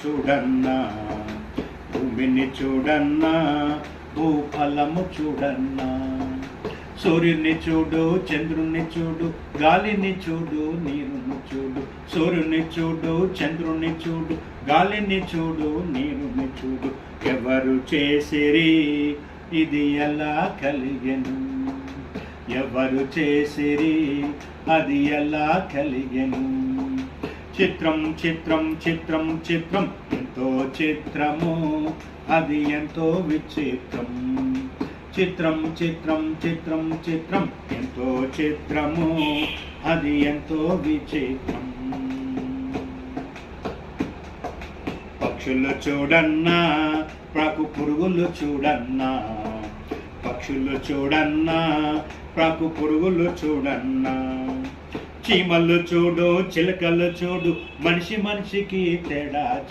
చూడన్నా, భూమిని చూడన్నా, భూఫలము చూడన్నా. సూర్యుని చూడు, చంద్రుని చూడు, గాలిని చూడు, నీరుని చూడు. సూర్యుని చూడు, చంద్రుని చూడు, గాలిని చూడు, నీరుని చూడు. ఎవరు చేసిరి ఇది ఎలా కలిగెను? ఎవరు చేసిరి అది ఎలా కలిగెను? చిత్రం చిత్రం చిత్రం చిత్రం, ఎంతో చిత్రము, అది ఎంతో విచిత్రం. చిత్రం చిత్రం చిత్రం చిత్రం, ఎంతో చిత్రము, అది ఎంతో విచిత్రం. పక్షులు చూడన్నా, ప్రాకు పురుగులు చూడన్నా. పక్షులు చూడన్నా, ప్రాకు పురుగులు చూడన్నా. చీమలు చూడు, చిలకలు చూడు, మనిషి మనిషికి తేడా